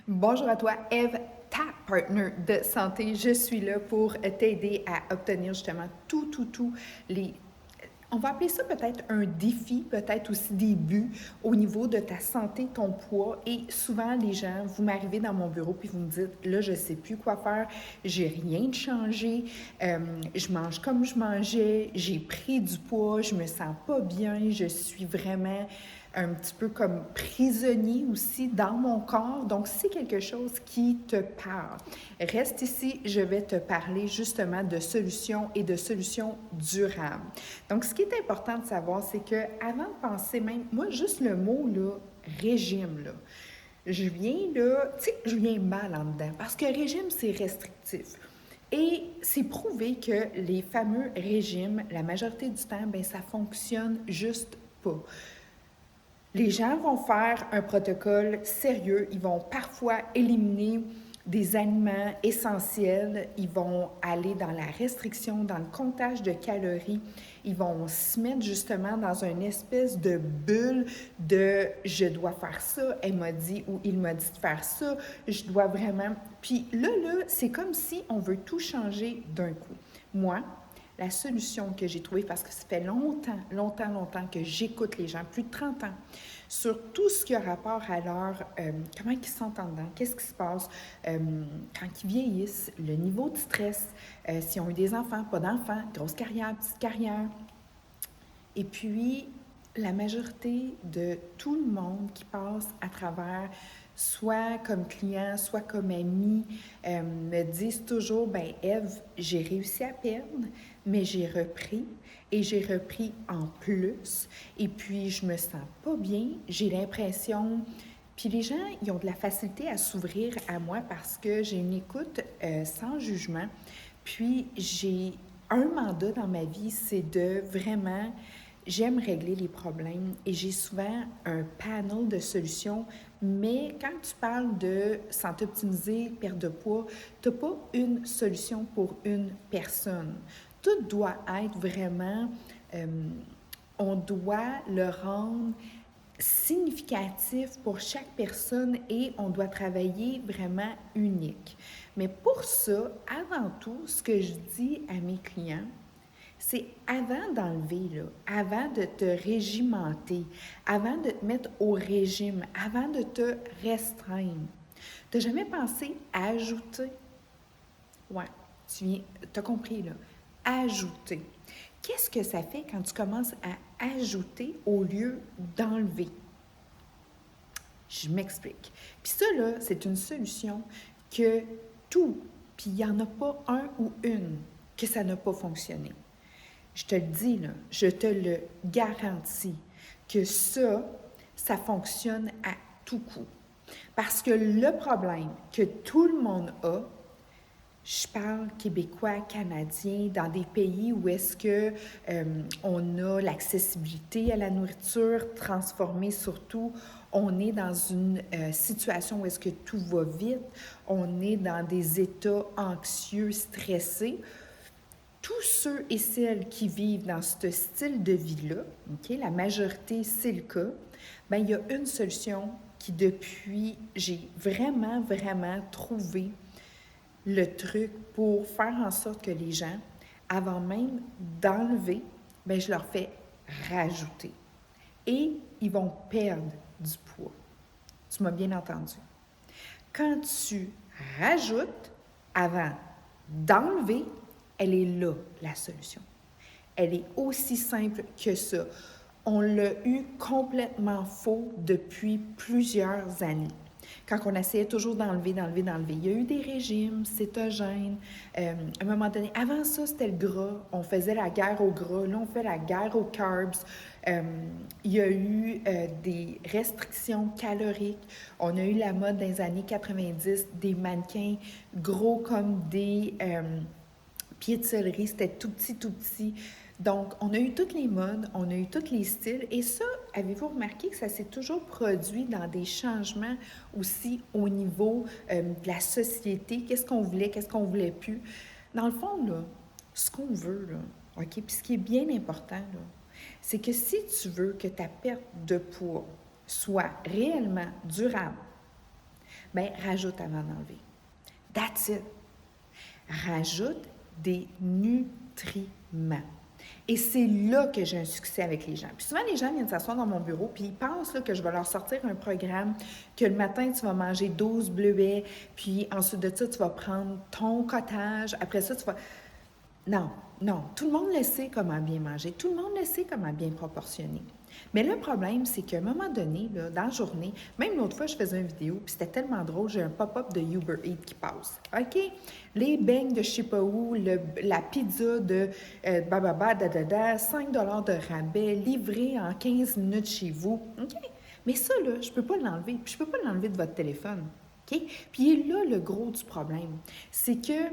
Bonjour à toi, Eve, ta partner de santé. Je suis là pour t'aider à obtenir justement tout les... On va appeler ça peut-être un défi, peut-être aussi des buts au niveau de ta santé, ton poids. Et souvent, les gens, vous m'arrivez dans mon bureau puis vous me dites, là, je sais plus quoi faire, j'ai rien de changé, je mange comme je mangeais, j'ai pris du poids, je me sens pas bien, je suis vraiment un petit peu comme prisonnier aussi dans mon corps. Donc, c'est quelque chose qui te parle. Reste ici, je vais te parler justement de solutions et de solutions durables. Donc, ce qui est important de savoir, c'est que avant de penser même, moi, juste le mot, là, régime, là, je viens là, tu sais, je viens mal en dedans parce que régime, c'est restrictif. Et c'est prouvé que les fameux régimes, la majorité du temps, ben ça fonctionne juste pas. Les gens vont faire un protocole sérieux, ils vont parfois éliminer des aliments essentiels, ils vont aller dans la restriction, dans le comptage de calories, ils vont se mettre justement dans une espèce de bulle de je dois faire ça, elle m'a dit ou il m'a dit de faire ça, je dois vraiment. Puis là, c'est comme si on veut tout changer d'un coup. Moi, la solution que j'ai trouvée, parce que ça fait longtemps que j'écoute les gens, plus de 30 ans, sur tout ce qui a rapport à comment ils se sentent en dedans, qu'est-ce qui se passe quand ils vieillissent, le niveau de stress, s'ils ont eu des enfants, pas d'enfants, grosse carrière, petite carrière. Et puis, la majorité de tout le monde qui passe à travers, soit comme client, soit comme ami, me disent toujours, ben Ève, j'ai réussi à perdre, mais j'ai repris et j'ai repris en plus. Et puis, je me sens pas bien, j'ai l'impression... Puis les gens, ils ont de la facilité à s'ouvrir à moi parce que j'ai une écoute sans jugement. Puis j'ai un mandat dans ma vie, c'est de vraiment, j'aime régler les problèmes et j'ai souvent un panel de solutions, mais quand tu parles de santé optimisée, perte de poids, tu n'as pas une solution pour une personne. Tout doit être vraiment, euh, on doit le rendre significatif pour chaque personne et on doit travailler vraiment unique. Mais pour ça, avant tout, ce que je dis à mes clients, c'est avant d'enlever, là, avant de te régimenter, avant de te mettre au régime, avant de te restreindre, tu n'as jamais pensé à ajouter? Ouais, t'as compris, là. Ajouter. Qu'est-ce que ça fait quand tu commences à ajouter au lieu d'enlever? Je m'explique. Puis ça, là, c'est une solution que tout, puis il n'y en a pas un ou une que ça n'a pas fonctionné. Je te le dis, là, je te le garantis que ça fonctionne à tout coup. Parce que le problème que tout le monde a, je parle québécois, canadien, dans des pays où est-ce que on a l'accessibilité à la nourriture transformée surtout. On est dans une situation où est-ce que tout va vite. On est dans des états anxieux, stressés. Tous ceux et celles qui vivent dans ce style de vie-là, okay, la majorité, c'est le cas, bien, il y a une solution qui, depuis, j'ai vraiment trouvé le truc pour faire en sorte que les gens, avant même d'enlever, bien, je leur fais rajouter. Et ils vont perdre du poids. Tu m'as bien entendu. Quand tu rajoutes avant d'enlever, elle est là, la solution. Elle est aussi simple que ça. On l'a eu complètement faux depuis plusieurs années. Quand on essayait toujours d'enlever. Il y a eu des régimes cétogènes. À un moment donné, avant ça, c'était le gras. On faisait la guerre au gras. Là, on fait la guerre aux carbs. Il y a eu des restrictions caloriques. On a eu la mode dans les années 90, des mannequins gros comme des pieds de céleri. C'était tout petit. Donc, on a eu toutes les modes, on a eu tous les styles. Et ça, avez-vous remarqué que ça s'est toujours produit dans des changements aussi au niveau de la société? Qu'est-ce qu'on voulait, qu'est-ce qu'on voulait plus? Dans le fond, là, ce qu'on veut, là, OK? Puis ce qui est bien important, là, c'est que si tu veux que ta perte de poids soit réellement durable, Bien, rajoute avant d'enlever. That's it. Rajoute des nutriments. Et c'est là que j'ai un succès avec les gens. Puis souvent, les gens viennent s'asseoir dans mon bureau, puis ils pensent là, que je vais leur sortir un programme, que le matin, tu vas manger 12 bleuets, puis ensuite de ça, tu vas prendre ton cottage. Après ça, tu vas... Non, non. Tout le monde le sait comment bien manger. Tout le monde le sait comment bien proportionner. Mais le problème, c'est qu'à un moment donné, là, dans la journée, même l'autre fois, je faisais une vidéo, puis c'était tellement drôle, j'ai un pop-up de Uber Eats qui passe. OK? Les beignes de je sais pas où, la pizza de bababa, dadada, 5 de rabais, livré en 15 minutes chez vous. OK? Mais ça, là, je peux pas l'enlever. Puis je peux pas l'enlever de votre téléphone. OK? Puis là, le gros du problème, c'est que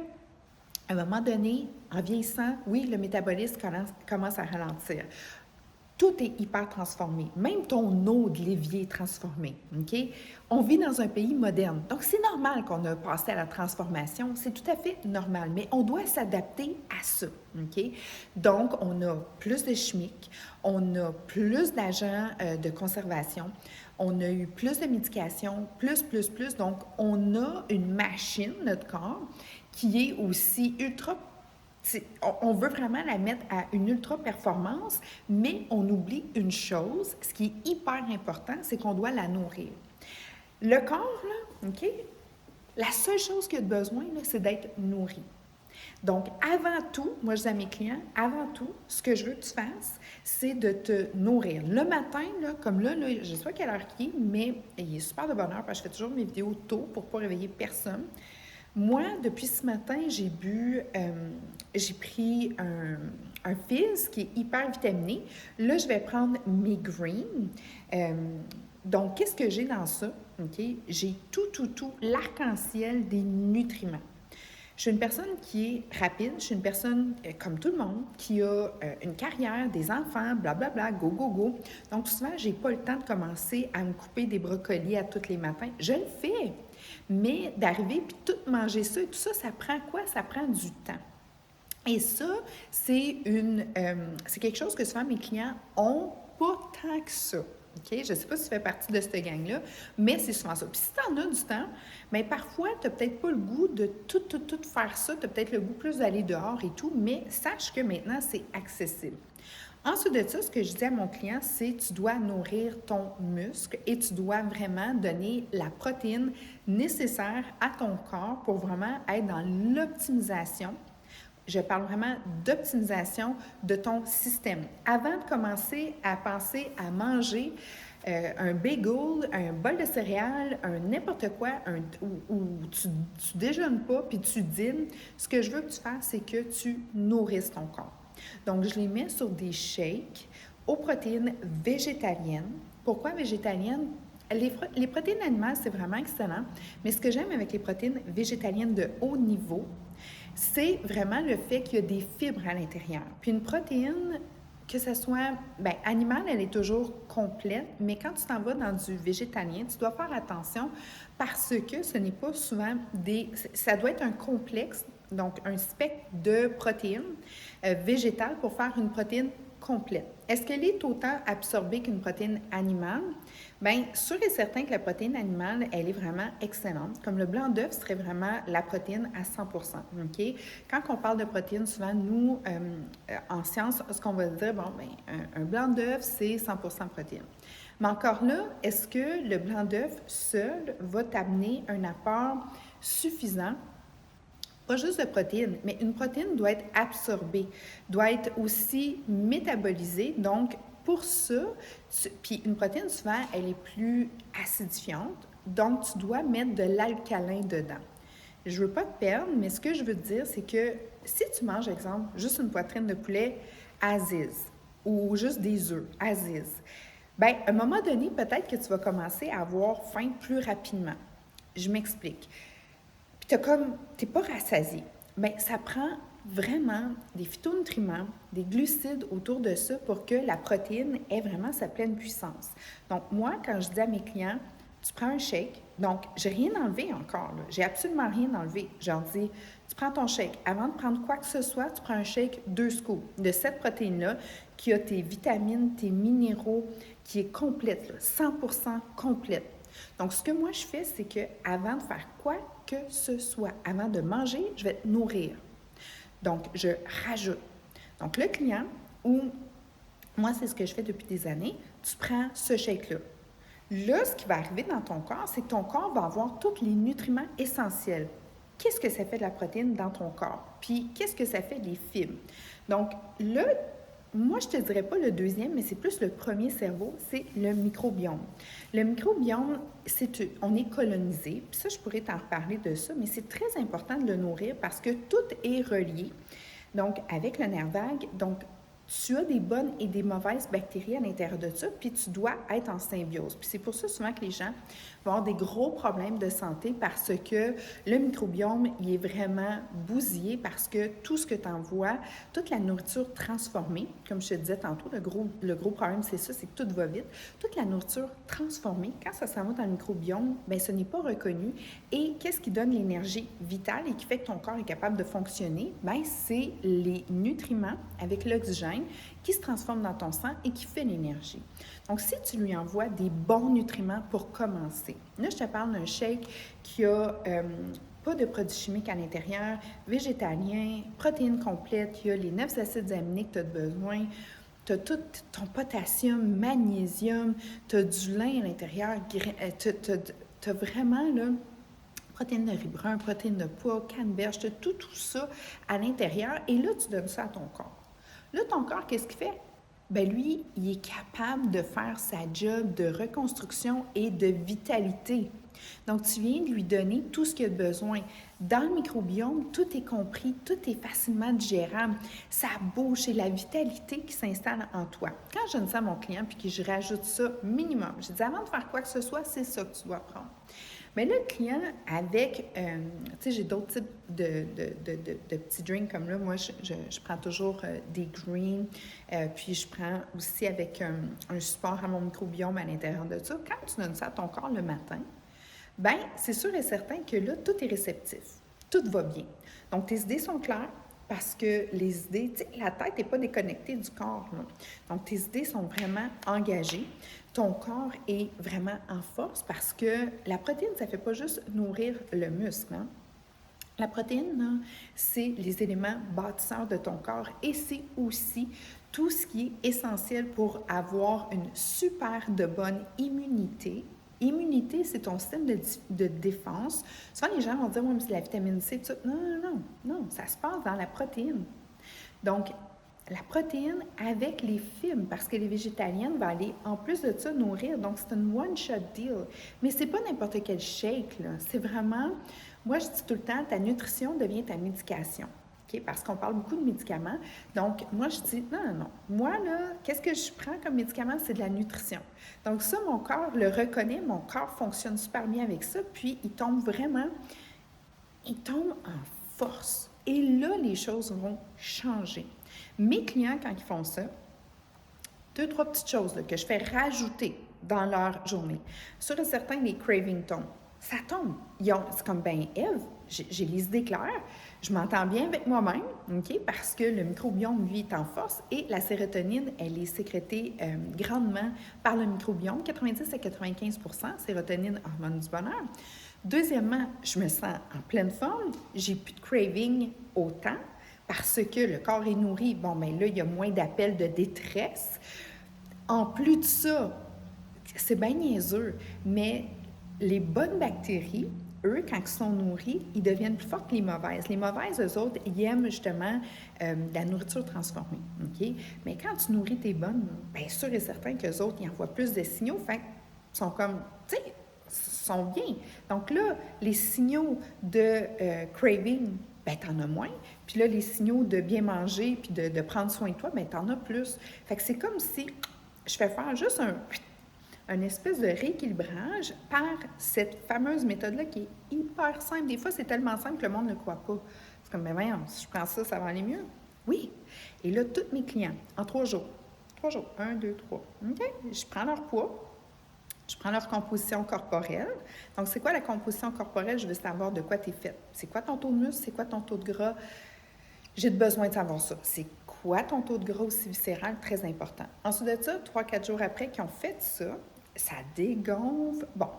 à un moment donné, en vieillissant, oui, le métabolisme commence à ralentir. Tout est hyper transformé. Même ton eau de l'évier est transformée. OK? On vit dans un pays moderne. Donc, c'est normal qu'on a passé à la transformation. C'est tout à fait normal. Mais on doit s'adapter à ça. OK? Donc, on a plus de chimiques, on a plus d'agents de conservation, on a eu plus de médication, plus. Donc, on a une machine, notre corps, qui est aussi ultra. On veut vraiment la mettre à une ultra performance, mais on oublie une chose, ce qui est hyper important, c'est qu'on doit la nourrir. Le corps, là, OK? La seule chose qu'il a besoin, là, c'est d'être nourri. Donc, avant tout, moi je dis à mes clients, avant tout, ce que je veux que tu fasses, c'est de te nourrir. Le matin, là, comme là je ne sais pas quelle heure il est, mais il est super de bonne heure parce que je fais toujours mes vidéos tôt pour ne pas réveiller personne. Moi, depuis ce matin, j'ai pris un fizz qui est hyper vitaminé. Là, je vais prendre mes greens. Donc, qu'est-ce que j'ai dans ça? OK? J'ai tout, l'arc-en-ciel des nutriments. Je suis une personne qui est rapide, je suis une personne, comme tout le monde, qui a une carrière, des enfants, blablabla, go. Donc, souvent, je n'ai pas le temps de commencer à me couper des brocolis à tous les matins. Je le fais, mais d'arriver puis tout manger ça et tout ça, ça prend quoi? Ça prend du temps. Et ça, c'est quelque chose que souvent mes clients ont pas tant que ça. OK? Je ne sais pas si tu fais partie de cette gang-là, mais c'est souvent ça. Puis si tu en as du temps, bien parfois, tu n'as peut-être pas le goût de tout faire ça. Tu as peut-être le goût plus d'aller dehors et tout, mais sache que maintenant, c'est accessible. Ensuite de ça, ce que je dis à mon client, c'est tu dois nourrir ton muscle et tu dois vraiment donner la protéine nécessaire à ton corps pour vraiment être dans l'optimisation. Je parle vraiment d'optimisation de ton système. Avant de commencer à penser à manger un bagel, un bol de céréales, un n'importe quoi, où tu déjeunes pas puis tu dînes, ce que je veux que tu fasses, c'est que tu nourrisses ton corps. Donc, je les mets sur des shakes aux protéines végétaliennes. Pourquoi végétaliennes? Les protéines animales, c'est vraiment excellent, mais ce que j'aime avec les protéines végétaliennes de haut niveau, c'est vraiment le fait qu'il y a des fibres à l'intérieur. Puis une protéine, que ce soit animale, elle est toujours complète, mais quand tu t'en vas dans du végétalien, tu dois faire attention parce que ce n'est pas souvent ça doit être un complexe, donc un spectre de protéines végétales pour faire une protéine complète. Est-ce qu'elle est autant absorbée qu'une protéine animale? Bien, sûr et certain que la protéine animale, elle est vraiment excellente. Comme le blanc d'œuf serait vraiment la protéine à 100 OK? Quand on parle de protéines, souvent, nous, en sciences, ce qu'on va dire, un blanc d'œuf, c'est 100 protéines. Mais encore là, est-ce que le blanc d'œuf seul va t'amener un apport suffisant? Pas juste de protéines, mais une protéine doit être absorbée, doit être aussi métabolisée. Donc, pour ça, puis une protéine, souvent, elle est plus acidifiante, donc tu dois mettre de l'alcalin dedans. Je ne veux pas te perdre, mais ce que je veux te dire, c'est que si tu manges, exemple, juste une poitrine de poulet aziz ou juste des œufs aziz, bien, à un moment donné, peut-être que tu vas commencer à avoir faim plus rapidement. Je m'explique. Puis tu n'es pas rassasié. Bien, ça prend vraiment des phytonutriments, des glucides autour de ça pour que la protéine ait vraiment sa pleine puissance. Donc, moi, quand je dis à mes clients, tu prends un shake, donc j'ai rien enlevé encore, là. J'ai absolument rien enlevé. Je leur dis, tu prends ton shake. Avant de prendre quoi que ce soit, tu prends un shake 2 scoops de cette protéine-là qui a tes vitamines, tes minéraux, qui est complète, là, 100% complète. Donc, ce que moi je fais, c'est que avant de faire quoi que ce soit, avant de manger, je vais te nourrir. Donc, je rajoute. Donc, le client, ou moi, c'est ce que je fais depuis des années, tu prends ce shake-là. Là, ce qui va arriver dans ton corps, c'est que ton corps va avoir tous les nutriments essentiels. Qu'est-ce que ça fait de la protéine dans ton corps? Puis, qu'est-ce que ça fait des fibres? Donc, là, moi, je ne te dirais pas le deuxième, mais c'est plus le premier cerveau, c'est le microbiome. Le microbiome, on est colonisé, puis ça, je pourrais t'en reparler de ça, mais c'est très important de le nourrir parce que tout est relié. Donc, avec le nerf vague, donc, tu as des bonnes et des mauvaises bactéries à l'intérieur de ça, puis tu dois être en symbiose. Puis c'est pour ça souvent que les gens vont avoir des gros problèmes de santé parce que le microbiome, il est vraiment bousillé parce que tout ce que tu envoies, toute la nourriture transformée, comme je te disais tantôt, le gros problème, c'est ça, c'est que tout va vite. Toute la nourriture transformée, quand ça s'en va dans le microbiome, bien, ce n'est pas reconnu. Et qu'est-ce qui donne l'énergie vitale et qui fait que ton corps est capable de fonctionner? Bien, c'est les nutriments avec l'oxygène qui se transforme dans ton sang et qui fait l'énergie. Donc, si tu lui envoies des bons nutriments pour commencer, là, je te parle d'un shake qui a pas de produits chimiques à l'intérieur, végétalien, protéines complètes, il y a les 9 acides aminés que tu as besoin, tu as tout ton potassium, magnésium, tu as du lin à l'intérieur, tu as vraiment là, protéines de riz brun, protéines de pois, canneberge, tu as tout ça à l'intérieur et là, tu donnes ça à ton corps. Là, ton corps, qu'est-ce qu'il fait? Bien, lui, il est capable de faire sa job de reconstruction et de vitalité. Donc, tu viens de lui donner tout ce qu'il a besoin. Dans le microbiome, tout est compris, tout est facilement digérable. Ça bouge, c'est la vitalité qui s'installe en toi. Quand je donne ça à mon client puis que je rajoute ça minimum, je dis avant de faire quoi que ce soit, c'est ça que tu dois prendre. Mais là, le client, avec, tu sais, j'ai d'autres types de petits drinks comme là. Moi, je prends toujours des greens, puis je prends aussi avec un support à mon microbiome à l'intérieur de ça. Quand tu donnes ça à ton corps le matin, bien, c'est sûr et certain que là, tout est réceptif. Tout va bien. Donc, tes idées sont claires parce que les idées, tu sais, la tête n'est pas déconnectée du corps, là. Donc, tes idées sont vraiment engagées. Ton corps est vraiment en force parce que la protéine, ça ne fait pas juste nourrir le muscle, hein? La protéine, c'est les éléments bâtisseurs de ton corps et c'est aussi tout ce qui est essentiel pour avoir une super de bonne immunité. Immunité, c'est ton système de défense. Souvent, les gens vont dire, oui, mais c'est la vitamine C, tout ça. Non, non, non, non, ça se passe dans la protéine. Donc, la protéine avec les fibres, parce que les végétaliennes vont aller, en plus de ça, nourrir. Donc, c'est une one-shot deal. Mais c'est pas n'importe quel shake, là. C'est vraiment, moi, je dis tout le temps, ta nutrition devient ta médication. Okay? Parce qu'on parle beaucoup de médicaments. Donc, moi, je dis, non, non, non. Moi, là, qu'est-ce que je prends comme médicament? C'est de la nutrition. Donc, ça, mon corps le reconnaît, mon corps fonctionne super bien avec ça, puis il tombe en force. Et là, les choses vont changer. Mes clients, quand ils font ça, 2-3 petites choses là, que je fais rajouter dans leur journée. Sûr et certain, les cravings tombent. Ça tombe. C'est comme, ben Ève, j'ai les idées claires, je m'entends bien avec moi-même, OK? Parce que le microbiome, lui, est en force et la sérotonine, elle est sécrétée grandement par le microbiome, 90 à 95 sérotonine, hormone du bonheur. Deuxièmement, je me sens en pleine forme, j'ai plus de craving autant parce que le corps est nourri. Bon, bien là, il y a moins d'appels de détresse. En plus de ça, c'est bien niaiseux, mais les bonnes bactéries, eux, quand ils sont nourris, ils deviennent plus forts que les mauvaises. Les mauvaises, eux autres, ils aiment justement la nourriture transformée. OK? Mais quand tu nourris tes bonnes, bien sûr et certain qu'eux autres, ils envoient plus de signaux. Fait qu'ils sont comme, tu sais, sont bien. Donc là, les signaux de craving, bien, t'en as moins. Puis là, les signaux de bien manger puis de prendre soin de toi, bien, t'en as plus. Fait que c'est comme si je fais faire juste un espèce de rééquilibrage par cette fameuse méthode-là qui est hyper simple. Des fois, c'est tellement simple que le monde ne le croit pas. C'est comme, mais voyons, si je prends ça, ça va aller mieux. Oui. Et là, tous mes clients, en 3 jours, 1, 2, 3, OK? Je prends leur poids, je prends leur composition corporelle. Donc, c'est quoi la composition corporelle? Je veux savoir de quoi tu es faite. C'est quoi ton taux de muscle? C'est quoi ton taux de gras? J'ai besoin de savoir ça. C'est quoi ton taux de gras aussi viscéral? Très important. Ensuite de ça, 3-4 jours après qu'ils ont fait ça, ça dégonfle. Bon,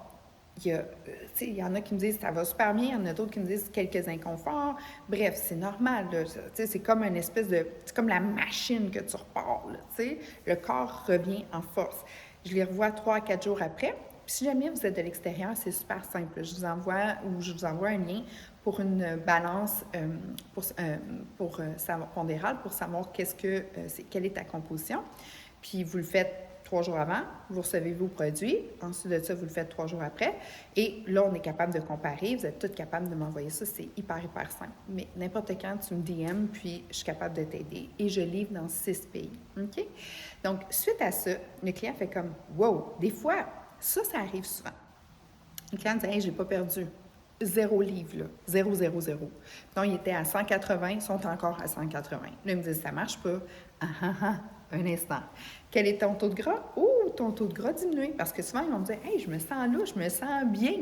il y en a qui me disent ça va super bien, il y en a d'autres qui me disent quelques inconforts. Bref, c'est normal, là. Tu sais, c'est comme une espèce de... C'est comme la machine que tu repars, là, tu sais. Le corps revient en force. Je les revois 3 à 4 jours après. Puis si jamais vous êtes de l'extérieur, c'est super simple. Je vous envoie un lien pour une balance savoir pondérale pour savoir quelle est ta composition. Puis vous le faites 3 jours avant, vous recevez vos produits. Ensuite de ça, vous le faites 3 jours après. Et là, on est capable de comparer. Vous êtes tous capables de m'envoyer ça. C'est hyper, hyper simple. Mais n'importe quand, tu me DM, puis je suis capable de t'aider. Et je livre dans 6 pays. OK? Donc, suite à ça, le client fait comme « Wow! » Des fois, ça arrive souvent. Le client dit « Hey, j'ai pas perdu. 0 livre, là. 0, 0, 0. » Donc, ils étaient à 180, ils sont encore à 180. Là, ils me disent « Ça marche pas. » Ah, ah, ah. Un instant. Quel est ton taux de gras? Oh, ton taux de gras diminue. Parce que souvent, ils vont me dire « Hey, je me sens là, je me sens bien.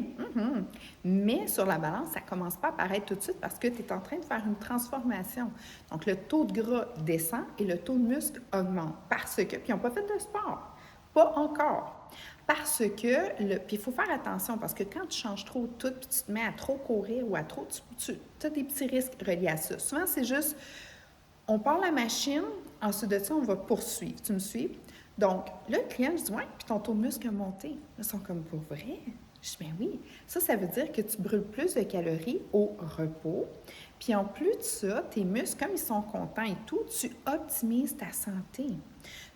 Mais sur la balance, ça ne commence pas à apparaître tout de suite parce que tu es en train de faire une transformation. Donc, le taux de gras descend et le taux de muscle augmente. Parce que, puis ils n'ont pas fait de sport. Pas encore. Parce que, puis il faut faire attention parce que quand tu changes trop tout, puis tu te mets à trop courir ou à trop, tu as des petits risques reliés à ça. Souvent, c'est juste, on part la machine, ensuite de ça, on va poursuivre. Tu me suis? Donc, là, le client, je dis, ouais, puis ton taux de muscle a monté. Ils sont comme, pour vrai? Je dis, ben oui. Ça veut dire que tu brûles plus de calories au repos. Puis en plus de ça, tes muscles, comme ils sont contents et tout, tu optimises ta santé.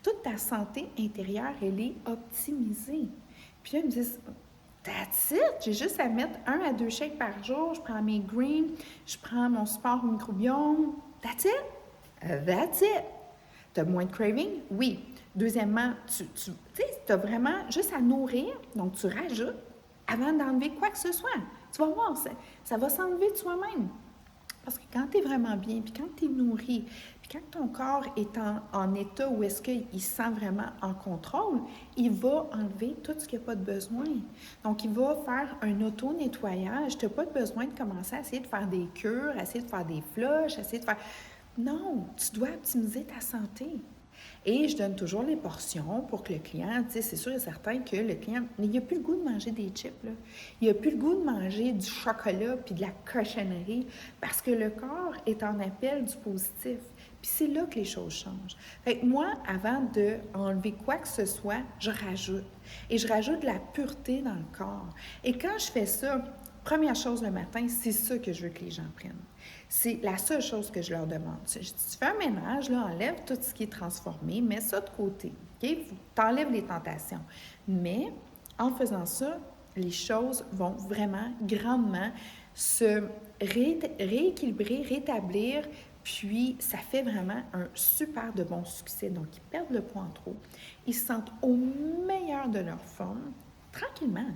Toute ta santé intérieure, elle est optimisée. Puis là, ils me disent, that's it! J'ai juste à mettre 1 à 2 shakes par jour. Je prends mes greens, je prends mon sport microbiome. That's it! That's it! Tu as moins de craving? Oui. Deuxièmement, tu as vraiment juste à nourrir, donc tu rajoutes avant d'enlever quoi que ce soit. Tu vas voir, ça va s'enlever de soi-même. Parce que quand tu es vraiment bien, puis quand tu es nourri, puis quand ton corps est en état où est-ce qu'il se sent vraiment en contrôle, il va enlever tout ce qu'il n'y a pas de besoin. Donc, il va faire un auto-nettoyage. Tu n'as pas besoin de commencer à essayer de faire des cures, à essayer de faire des flushs, essayer de faire... Non, tu dois optimiser ta santé. Et je donne toujours les portions pour que le client, tu sais, c'est sûr et certain que le client, il n'a plus le goût de manger des chips, là. Il n'a plus le goût de manger du chocolat puis de la cochonnerie parce que le corps est en appel du positif. Puis c'est là que les choses changent. Fait que moi, avant d'enlever quoi que ce soit, je rajoute. Et je rajoute de la pureté dans le corps. Et quand je fais ça, première chose le matin, c'est ça que je veux que les gens prennent. C'est la seule chose que je leur demande. Je dis, tu fais un ménage, là, enlève tout ce qui est transformé, mets ça de côté. Okay? T'enlèves les tentations. Mais en faisant ça, les choses vont vraiment grandement se rééquilibrer, rétablir, puis ça fait vraiment un super de bon succès. Donc, ils perdent le poids en trop. Ils se sentent au meilleur de leur forme, tranquillement.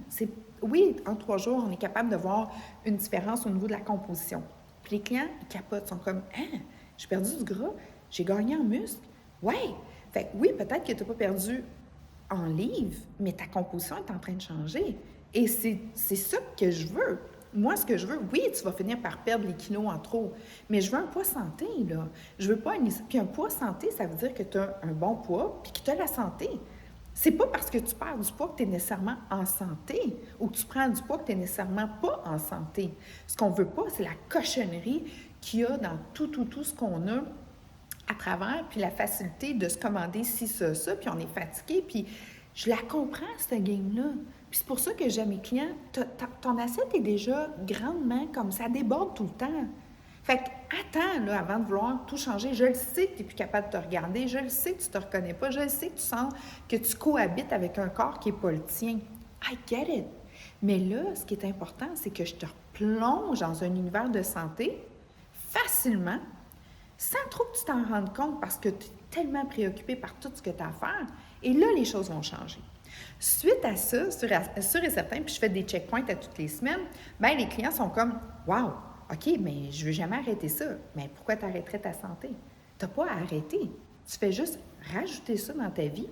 Oui, en 3 jours, on est capable de voir une différence au niveau de la composition. Puis les clients, ils capotent, ils sont comme « Hein, j'ai perdu du gras, j'ai gagné en muscle. » Ouais! Fait que oui, peut-être que tu n'as pas perdu en livres, mais ta composition est en train de changer. Et c'est ça que je veux. Moi, ce que je veux, oui, tu vas finir par perdre les kilos en trop, mais je veux un poids santé, là. Je veux pas Puis un poids santé, ça veut dire que tu as un bon poids puis que tu as la santé. C'est pas parce que tu perds du poids que tu es nécessairement en santé ou que tu prends du poids que tu n'es nécessairement pas en santé. Ce qu'on veut pas, c'est la cochonnerie qu'il y a dans tout ce qu'on a à travers, puis la facilité de se commander ci, ça, puis on est fatigué, puis je la comprends, cette game-là. Puis c'est pour ça que j'aime mes clients. Ton assiette est déjà grandement comme ça, déborde tout le temps. Fait que attends, là, avant de vouloir tout changer. Je le sais que tu n'es plus capable de te regarder. Je le sais que tu ne te reconnais pas. Je le sais que tu sens que tu cohabites avec un corps qui n'est pas le tien. I get it. Mais là, ce qui est important, c'est que je te replonge dans un univers de santé facilement, sans trop que tu t'en rendes compte parce que tu es tellement préoccupé par tout ce que tu as à faire. Et là, les choses vont changer. Suite à ça, sûr et certain, puis je fais des checkpoints à toutes les semaines, bien, les clients sont comme « Wow! OK, mais je ne veux jamais arrêter ça. » Mais pourquoi tu arrêterais ta santé? Tu n'as pas à arrêter. Tu fais juste rajouter ça dans ta vie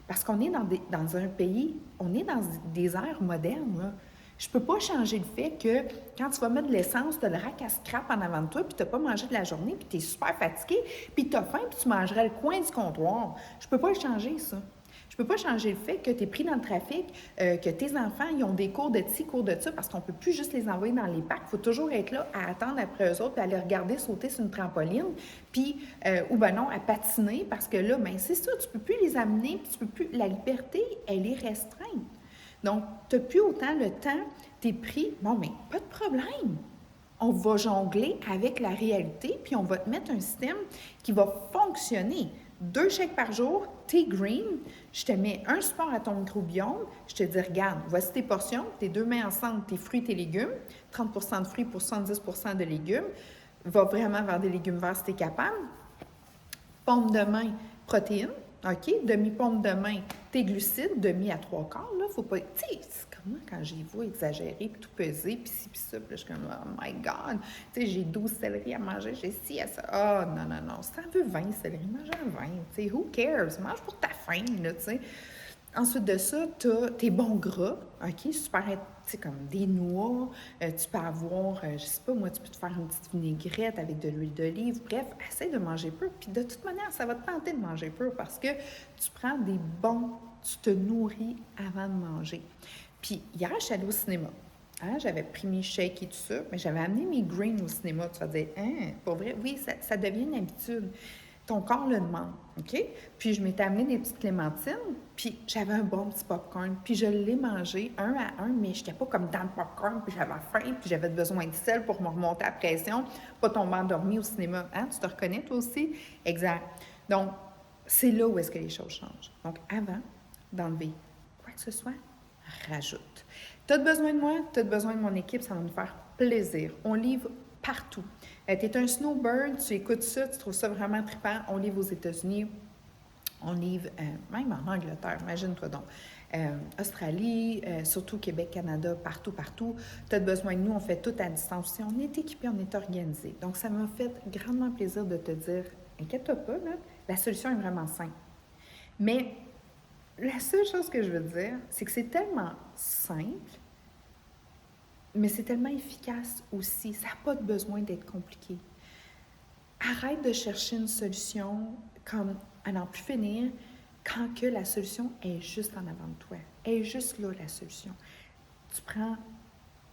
parce qu'on est dans un pays, on est dans des ères modernes, là. Je ne peux pas changer le fait que quand tu vas mettre de l'essence, tu as le rack à scrap en avant de toi, puis tu n'as pas mangé de la journée, puis tu es super fatigué, puis tu as faim, puis tu mangerais le coin du comptoir. Je ne peux pas le changer, ça. Je peux pas changer le fait que tu es pris dans le trafic, que tes enfants, ils ont des cours de ci, cours de ça, parce qu'on peut plus juste les envoyer dans les parcs. Il faut toujours être là à attendre après eux autres, puis à les regarder sauter sur une trampoline, puis, ou ben non, à patiner, parce que là, ben c'est ça, tu peux plus les amener, puis tu peux plus... La liberté, elle est restreinte. Donc, tu n'as plus autant le temps, tu es pris, bon, mais pas de problème. On va jongler avec la réalité, puis on va te mettre un système qui va fonctionner. 2 chèques par jour, t'es green, je te mets un support à ton microbiome, je te dis, regarde, voici tes portions, tes 2 mains ensemble, tes fruits, tes légumes, 30 de fruits pour 70 de légumes, va vraiment vers des légumes verts si t'es capable. Pompe de main, protéines, OK? Demi-pompe de main, tes glucides, demi à 3/4, là, faut pas... Tu sais, c'est comme moi, quand j'y vois exagérer, puis tout peser, puis ci, puis ça, puis là, je suis comme, oh my God! Tu sais, j'ai 12 céleris à manger, j'ai ci, à ça. Oh, non, non, non. Si t'en veux 20 céleris, mange-en 20. Tu sais, who cares? Mange pour ta faim, là, tu sais. Ensuite de ça, tu as tes bons gras, OK? Super, tu sais, comme des noix. Tu peux avoir, je sais pas, moi, tu peux te faire une petite vinaigrette avec de l'huile d'olive. Bref, essaie de manger peu. Puis de toute manière, ça va te tenter de manger peu parce que tu prends des bons, tu te nourris avant de manger. Puis hier, je suis allée au cinéma. Hein, j'avais pris mes shakes et tout ça, mais j'avais amené mes greens au cinéma. Tu vas dire, hein, pour vrai? Oui, ça devient une habitude. Ton corps le demande, OK? Puis je m'étais amené des petites clémentines, puis j'avais un bon petit popcorn, puis je l'ai mangé un à un, mais je n'étais pas comme dans le popcorn, puis j'avais faim, puis j'avais besoin de sel pour me remonter la pression, pas tomber endormi au cinéma. Hein? Tu te reconnais toi aussi? Exact. Donc, c'est là où est-ce que les choses changent. Donc, avant d'enlever quoi que ce soit, rajoute. Tu as besoin de moi, tu as besoin de mon équipe, ça va nous faire plaisir. On livre partout. Tu es un snowbird, tu écoutes ça, tu trouves ça vraiment trippant. On livre aux États-Unis, on livre même en Angleterre, imagine-toi donc. Australie, surtout Québec, Canada, partout, partout. Tu as besoin de nous, on fait tout à distance. Si on est équipé, on est organisé. Donc, ça m'a fait grandement plaisir de te dire, inquiète-toi pas, là, la solution est vraiment simple. Mais la seule chose que je veux dire, c'est que c'est tellement simple, mais c'est tellement efficace aussi. Ça n'a pas besoin d'être compliqué. Arrête de chercher une solution comme à n'en plus finir quand que la solution est juste en avant de toi. Elle est juste là, la solution. Tu prends...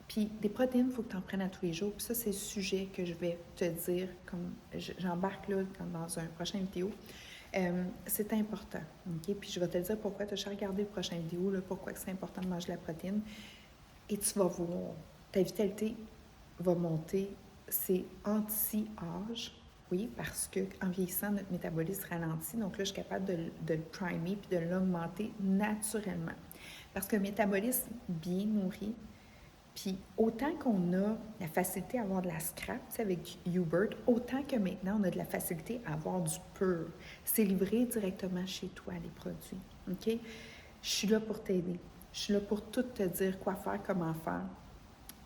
Puis des protéines, il faut que tu en prennes à tous les jours. Puis ça, c'est le sujet que je vais te dire, comme j'embarque là dans un prochain vidéo. C'est important, OK? Puis je vais te dire pourquoi. Tu as regardé le prochain vidéo, là, pourquoi c'est important de manger la protéine. Et tu vas voir, ta vitalité va monter. C'est anti-âge, oui, parce qu'en vieillissant, notre métabolisme ralentit. Donc là, je suis capable de le primer puis de l'augmenter naturellement. Parce que le métabolisme bien nourri, puis autant qu'on a la facilité à avoir de la scrap, tu sais, avec Hubert, autant que maintenant, on a de la facilité à avoir du pur. C'est livré directement chez toi, les produits. OK? Je suis là pour t'aider. Je suis là pour tout te dire quoi faire, comment faire.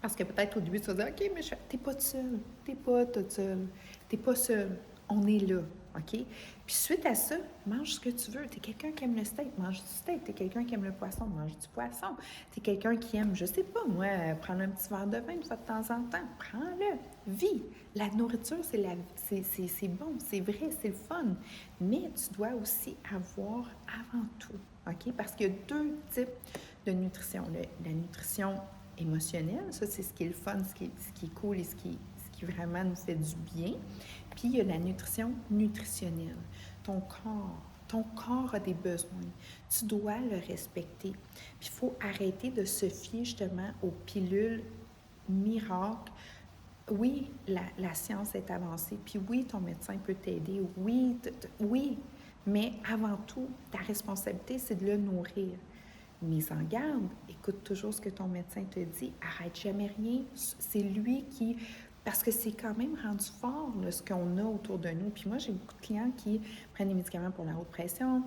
Parce que peut-être au début, tu vas dire, OK, mais t'es pas seul. T'es pas toute seule. T'es pas seul. On est là. OK? Puis suite à ça, mange ce que tu veux. T'es quelqu'un qui aime le steak, mange du steak. T'es quelqu'un qui aime le poisson, mange du poisson. T'es quelqu'un qui aime, je sais pas, moi, prendre un petit verre de vin une fois de temps en temps. Prends-le. Vis. La nourriture, c'est bon, c'est vrai, c'est le fun. Mais tu dois aussi avoir avant tout. OK? Parce qu'il y a 2 types de nutrition. La nutrition émotionnelle, ça, c'est ce qui est le fun, ce qui est cool et ce qui vraiment nous fait du bien. Puis, il y a la nutrition nutritionnelle. Ton corps a des besoins. Tu dois le respecter. Puis, il faut arrêter de se fier justement aux pilules miracles. Oui, la science est avancée. Puis oui, ton médecin peut t'aider. Oui, oui. Mais avant tout, ta responsabilité, c'est de le nourrir. Mise en garde, écoute toujours ce que ton médecin te dit. Arrête jamais rien. C'est lui qui... Parce que c'est quand même rendu fort, là, ce qu'on a autour de nous. Puis moi, j'ai beaucoup de clients qui prennent des médicaments pour la haute pression,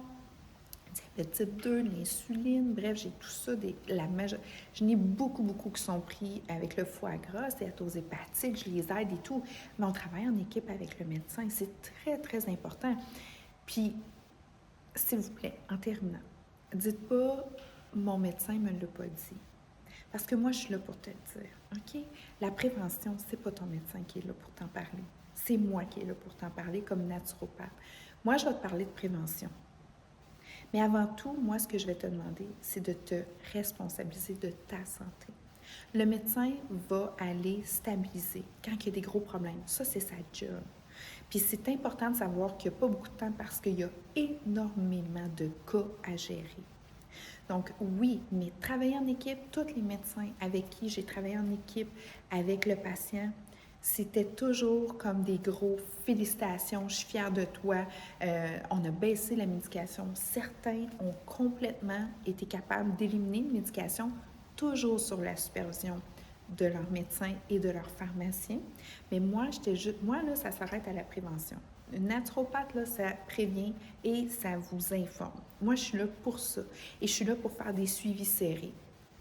diabète type 2, l'insuline, bref, j'ai tout ça. Je n'ai beaucoup, beaucoup qui sont pris avec le foie gras, stéatose hépatique, je les aide et tout. Mais on travaille en équipe avec le médecin. C'est très, très important. Puis, s'il vous plaît, en terminant, dites pas « mon médecin ne me l'a pas dit ». Parce que moi, je suis là pour te le dire, OK? La prévention, c'est pas ton médecin qui est là pour t'en parler. C'est moi qui est là pour t'en parler comme naturopathe. Moi, je vais te parler de prévention. Mais avant tout, moi, ce que je vais te demander, c'est de te responsabiliser de ta santé. Le médecin va aller stabiliser quand il y a des gros problèmes. Ça, c'est sa job. Puis c'est important de savoir qu'il n'y a pas beaucoup de temps parce qu'il y a énormément de cas à gérer. Donc oui, mais travailler en équipe, tous les médecins avec qui j'ai travaillé en équipe avec le patient, c'était toujours comme des gros félicitations, je suis fière de toi, on a baissé la médication. Certains ont complètement été capables d'éliminer une médication, toujours sur la supervision de leur médecin et de leur pharmacien. Mais moi, là, ça s'arrête à la prévention. Une naturopathe, là, ça prévient et ça vous informe. Moi, je suis là pour ça. Et je suis là pour faire des suivis serrés.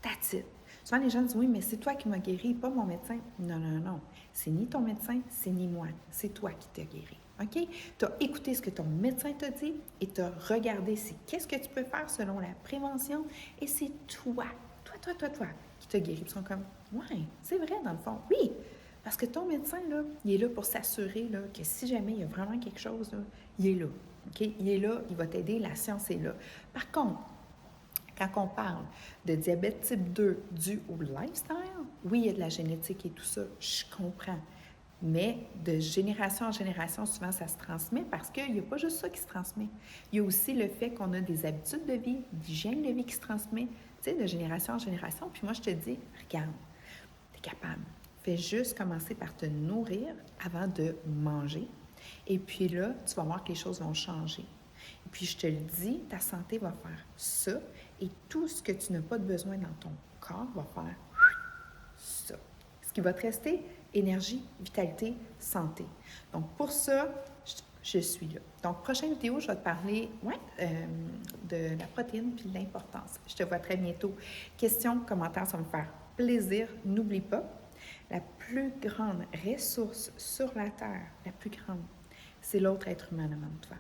That's it. Souvent, les gens disent, oui, mais c'est toi qui m'as guéri, pas mon médecin. Non, non, non. C'est ni ton médecin, c'est ni moi. C'est toi qui t'as guéri. OK? Tu as écouté ce que ton médecin t'a dit et tu as regardé qu'est-ce que tu peux faire selon la prévention et c'est toi qui t'a guéri. Ils sont comme, ouais, c'est vrai dans le fond. Oui, parce que ton médecin, là, il est là pour s'assurer là, que si jamais il y a vraiment quelque chose, là, il est là. OK? Il est là, il va t'aider, la science est là. Par contre, quand on parle de diabète type 2 dû au lifestyle, oui, il y a de la génétique et tout ça, je comprends. Mais de génération en génération, souvent, ça se transmet parce qu'il n'y a pas juste ça qui se transmet. Il y a aussi le fait qu'on a des habitudes de vie, d'hygiène de vie qui se transmet, tu sais, de génération en génération. Puis moi, je te dis, regarde, tu es capable. Fais juste commencer par te nourrir avant de manger. Et puis là, tu vas voir que les choses vont changer. Et puis, je te le dis, ta santé va faire ça et tout ce que tu n'as pas de besoin dans ton corps va faire ça. Ce qui va te rester, énergie, vitalité, santé. Donc, pour ça, je suis là. Donc, prochaine vidéo, je vais te parler de la protéine puis de l'importance. Je te vois très bientôt. Questions, commentaires, ça va me faire plaisir. N'oublie pas, la plus grande ressource sur la Terre, la plus grande, c'est l'autre être humain devant toi.